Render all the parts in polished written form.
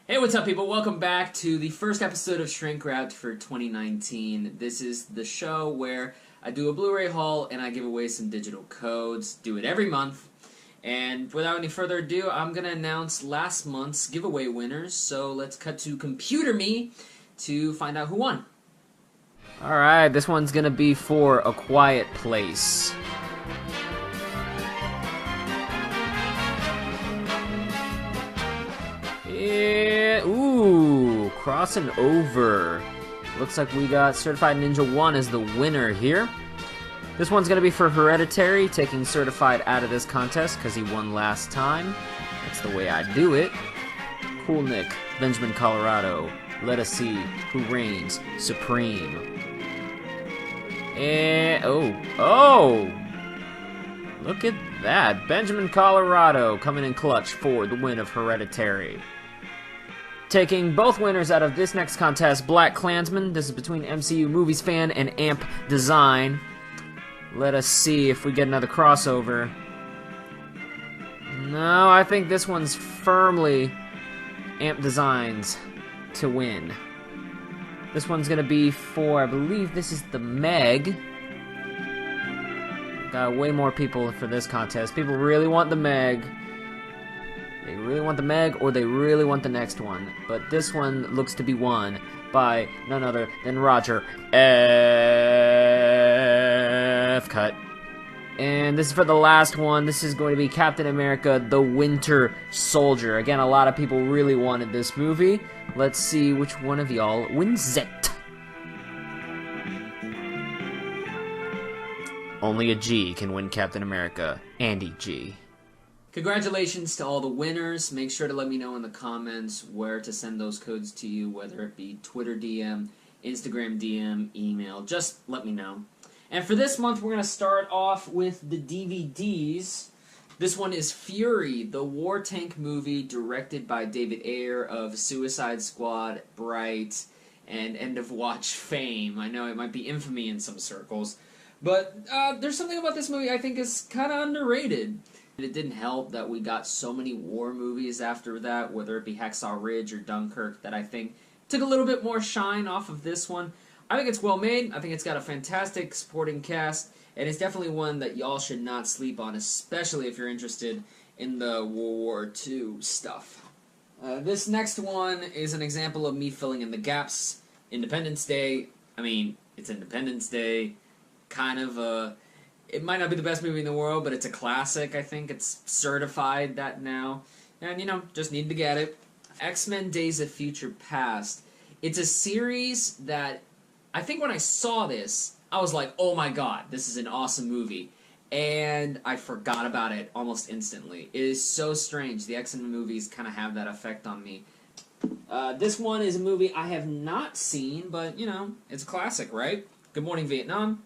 Hey, what's up, people? Welcome back to the first episode of Shrinkwrapped for 2019. This is the show where I do a Blu-ray haul and I give away some digital codes. Do it every month. And without any further ado, I'm going to announce last month's giveaway winners. So let's cut to Computer Me to find out who won. Alright, this one's going to be for A Quiet Place. Ooh, crossing over. Looks like we got Certified Ninja 1 as the winner here. This one's going to be for Hereditary, taking Certified out of this contest because he won last time. That's the way I do it. Cool Nick, Benjamin, Colorado. Let us see who reigns supreme. Oh! Look at that. Benjamin, Colorado coming in clutch for the win of Hereditary. Taking both winners out of this next contest, Black Klansman. This is between MCU Movies Fan and Amp Design. Let us see if we get another crossover. No, I think this one's firmly Amp Design's to win. This one's gonna be for, I believe this is the Meg. Got way more people for this contest. People really want the Meg. They really want the Meg, or they really want the next one. But this one looks to be won by none other than Roger F. Cut. And this is for the last one. This is going to be Captain America: The Winter Soldier. Again, a lot of people really wanted this movie. Let's see which one of y'all wins it. Only a G can win Captain America. Andy G. Congratulations to all the winners. Make sure to let me know in the comments where to send those codes to you, whether it be Twitter DM, Instagram DM, email. Just let me know. And for this month, we're going to start off with the DVDs. This one is Fury, the war tank movie directed by David Ayer of Suicide Squad, Bright, and End of Watch fame. I know it might be infamy in some circles, but there's something about this movie I think is kind of underrated. It didn't help that we got so many war movies after that, whether it be Hacksaw Ridge or Dunkirk, that I think took a little bit more shine off of this one. I think it's well made. I think it's got a fantastic supporting cast, and it's definitely one that y'all should not sleep on, especially if you're interested in the World War II stuff. This next one is an example of me filling in the gaps. Independence Day. I mean, it's Independence Day. Kind of a... It might not be the best movie in the world, but it's a classic, I think. It's certified that now. And, you know, just need to get it. X-Men Days of Future Past. It's a series that, I think when I saw this, I was like, oh my god, this is an awesome movie. And I forgot about it almost instantly. It is so strange. The X-Men movies kind of have that effect on me. This one is a movie I have not seen, but, you know, it's a classic, right? Good Morning Vietnam.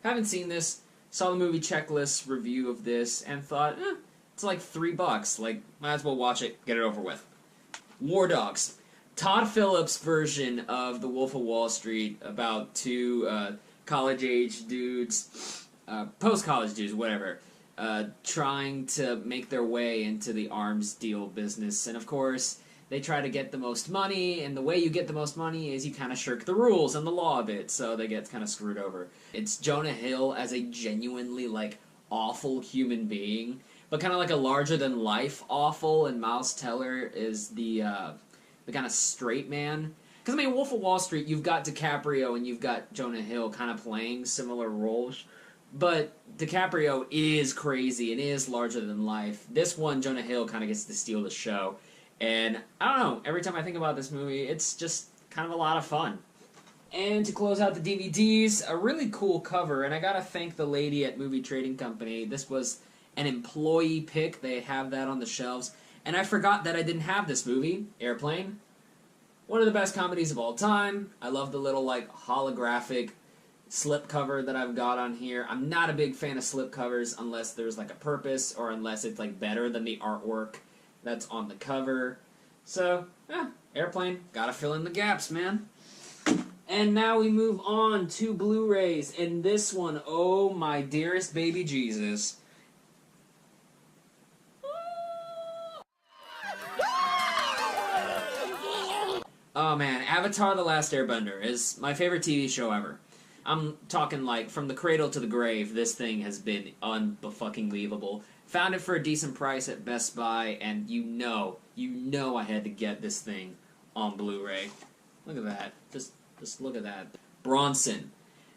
Haven't seen this. Saw the movie checklist review of this and thought, it's like $3. Like, might as well watch it, get it over with. War Dogs. Todd Phillips' version of The Wolf of Wall Street about two college-age dudes, post-college dudes, whatever, trying to make their way into the arms deal business. And of course, they try to get the most money, and the way you get the most money is you kind of shirk the rules and the law a bit, so they get kind of screwed over. It's Jonah Hill as a genuinely, like, awful human being, but kind of like a larger-than-life awful, and Miles Teller is the kind of straight man. Because, I mean, Wolf of Wall Street, you've got DiCaprio and you've got Jonah Hill kind of playing similar roles, but DiCaprio is crazy and is larger-than-life. This one, Jonah Hill kind of gets to steal the show. And, I don't know, every time I think about this movie, it's just kind of a lot of fun. And to close out the DVDs, a really cool cover, and I gotta thank the lady at Movie Trading Company. This was an employee pick, they have that on the shelves. And I forgot that I didn't have this movie, Airplane. One of the best comedies of all time. I love the little, like, holographic slipcover that I've got on here. I'm not a big fan of slipcovers unless there's, like, a purpose, or unless it's, like, better than the artwork that's on the cover. So, Airplane, gotta fill in the gaps, man. And now we move on to Blu-rays, and this one, oh my dearest baby Jesus. Oh man, Avatar: The Last Airbender is my favorite TV show ever. I'm talking like from the cradle to the grave, this thing has been unfucking-believable. Found it for a decent price at Best Buy, and you know I had to get this thing on Blu-ray. Look at that. Just look at that. Bronson.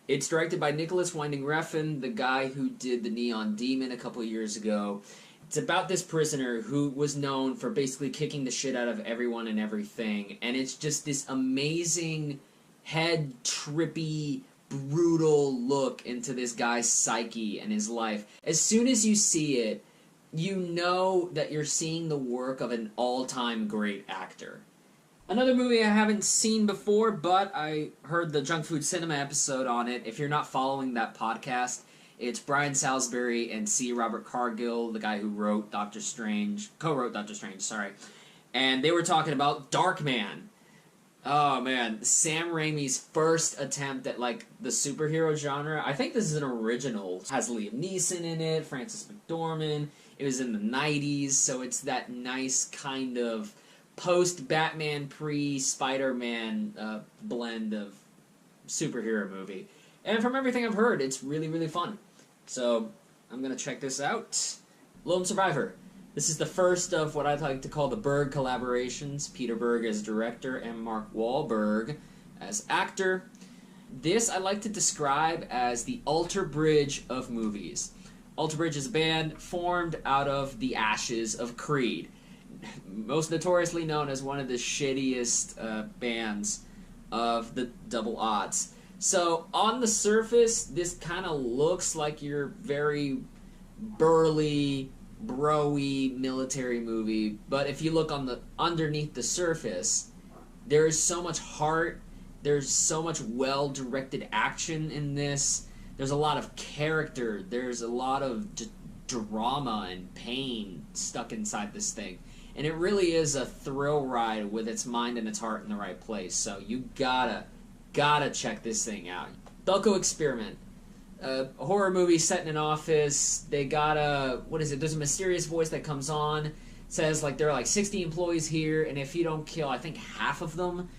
It's directed by Nicholas Winding Refn, the guy who did The Neon Demon a couple years ago. It's about this prisoner who was known for basically kicking the shit out of everyone and everything, and it's just this amazing, head-trippy, brutal look into this guy's psyche and his life. As soon as you see it, you know that you're seeing the work of an all-time great actor. Another movie I haven't seen before, but I heard the Junk Food Cinema episode on it. If you're not following that podcast, it's Brian Salisbury and C. Robert Cargill, the guy who co-wrote Doctor Strange, and they were talking about Darkman. Oh man, Sam Raimi's first attempt at like the superhero genre. I think this is an original. It has Liam Neeson in it, Frances McDormand. It was in the 90s, so it's that nice kind of post-Batman, pre-Spider-Man blend of superhero movie. And from everything I've heard, it's really, really fun. So, I'm going to check this out. Lone Survivor. This is the first of what I'd like to call the Berg collaborations. Peter Berg as director and Mark Wahlberg as actor. This I like to describe as the Alter Bridge of movies. Alter Bridge is a band formed out of the ashes of Creed. Most notoriously known as one of the shittiest bands of the double odds. So, on the surface, this kind of looks like your very burly, bro-y military movie, but if you look on the underneath the surface, there is so much heart, there's so much well-directed action in this, there's a lot of character, there's a lot of drama and pain stuck inside this thing. And it really is a thrill ride with its mind and its heart in the right place. So you gotta check this thing out. Belko Experiment. A horror movie set in an office. They got there's a mysterious voice that comes on. Says like there are like 60 employees here, and if you don't kill, I think half of them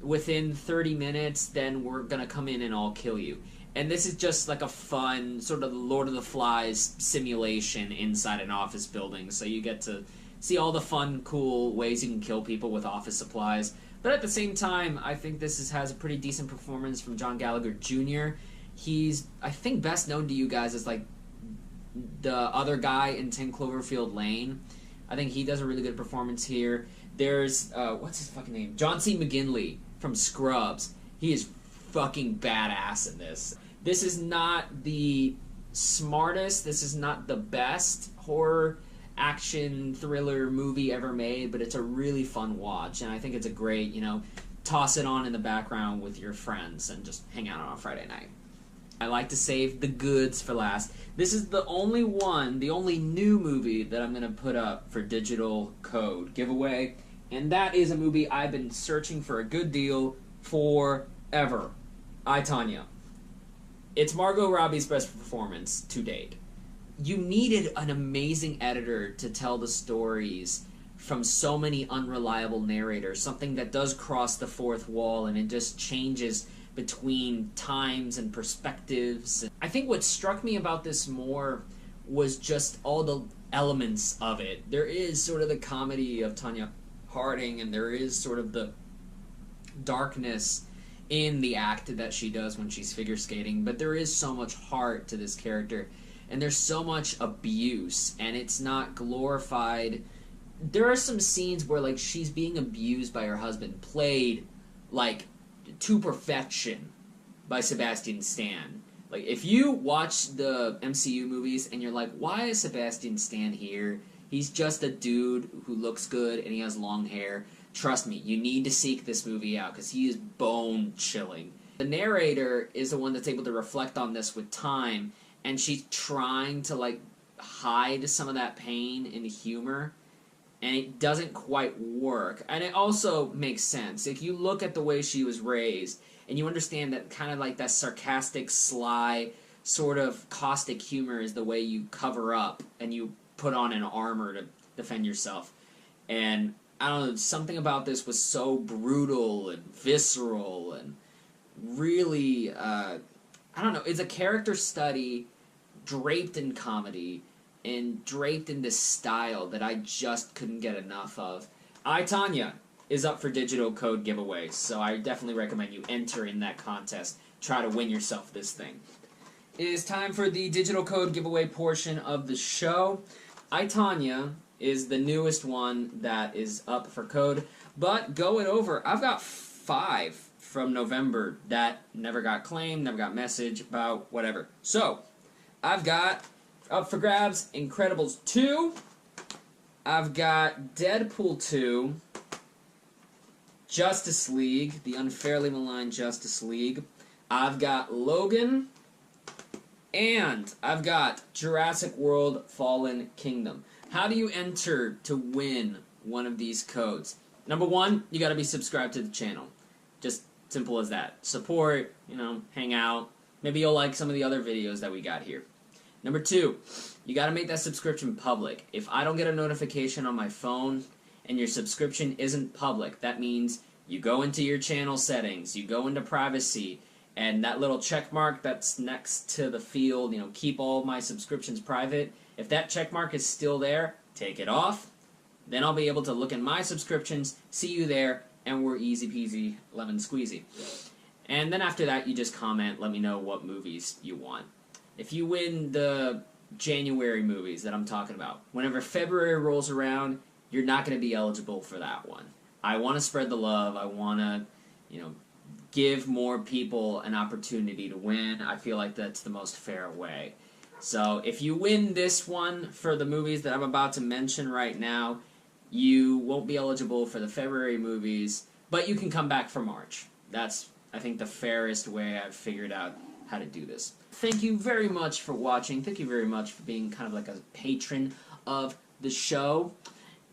within 30 minutes, then we're gonna come in and all kill you. And this is just like a fun sort of Lord of the Flies simulation inside an office building. So you get to see all the fun, cool ways you can kill people with office supplies. But at the same time, I think this has a pretty decent performance from John Gallagher Jr. He's, I think, best known to you guys as like the other guy in 10 Cloverfield Lane. I think he does a really good performance here. There's, what's his fucking name? John C. McGinley from Scrubs. He is fucking badass in this. This is not the smartest, this is not the best horror action thriller movie ever made, but it's a really fun watch, and I think it's a great, toss it on in the background with your friends and just hang out on a Friday night. I like to save the goods for last. This is the only new movie that I'm going to put up for digital code giveaway, and that is a movie I've been searching for a good deal forever. I, Tonya. It's Margot Robbie's best performance to date. You needed an amazing editor to tell the stories from so many unreliable narrators, something that does cross the fourth wall and it just changes between times and perspectives. I think what struck me about this more was just all the elements of it. There is sort of the comedy of Tonya Harding, and there is sort of the darkness in the act that she does when she's figure skating, but there is so much heart to this character. And there's so much abuse, and it's not glorified. There are some scenes where, like, she's being abused by her husband, played, like, to perfection by Sebastian Stan. Like, if you watch the MCU movies and you're like, why is Sebastian Stan here? He's just a dude who looks good and he has long hair. Trust me, you need to seek this movie out, because he is bone-chilling. The narrator is the one that's able to reflect on this with time, and she's trying to, like, hide some of that pain in humor, and it doesn't quite work. And it also makes sense. If you look at the way she was raised, and you understand that kind of like that sarcastic, sly, sort of caustic humor is the way you cover up, and you put on an armor to defend yourself. And I don't know, something about this was so brutal and visceral and really, I don't know, it's a character study draped in comedy and draped in this style that I just couldn't get enough of. I, Tanya, is up for digital code giveaways, so I definitely recommend you enter in that contest. Try to win yourself this thing. It is time for the digital code giveaway portion of the show. I, Tanya is the newest one that is up for code, but going over, I've got 5 from November that never got claimed, never got message about, whatever. So, I've got, up for grabs, Incredibles 2, I've got Deadpool 2, Justice League, the unfairly maligned Justice League, I've got Logan, and I've got Jurassic World Fallen Kingdom. How do you enter to win one of these codes? Number 1, you gotta be subscribed to the channel. Just simple as that. Support, hang out. Maybe you'll like some of the other videos that we got here. Number 2, you gotta make that subscription public. If I don't get a notification on my phone and your subscription isn't public, that means you go into your channel settings, you go into privacy, and that little check mark that's next to the field, keep all my subscriptions private, if that check mark is still there, take it off. Then I'll be able to look at my subscriptions, see you there, and we're easy peasy, lemon squeezy. And then after that, you just comment, let me know what movies you want. If you win the January movies that I'm talking about, whenever February rolls around, you're not going to be eligible for that one. I want to spread the love. I want to, give more people an opportunity to win. I feel like that's the most fair way. So if you win this one for the movies that I'm about to mention right now, you won't be eligible for the February movies, but you can come back for March. That's, I think, the fairest way I've figured out how to do this. Thank you very much for watching. Thank you very much for being kind of like a patron of the show.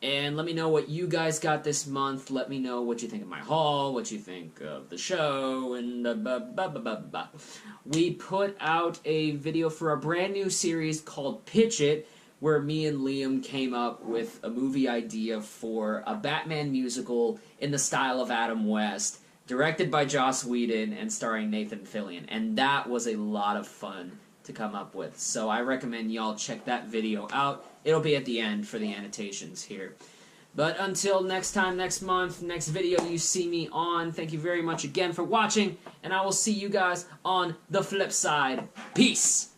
And let me know what you guys got this month. Let me know what you think of my haul, what you think of the show, and We put out a video for a brand new series called Pitch It, where me and Liam came up with a movie idea for a Batman musical in the style of Adam West, directed by Joss Whedon and starring Nathan Fillion. And that was a lot of fun to come up with. So I recommend y'all check that video out. It'll be at the end for the annotations here. But until next time, next month, next video you see me on, thank you very much again for watching, and I will see you guys on the flip side. Peace!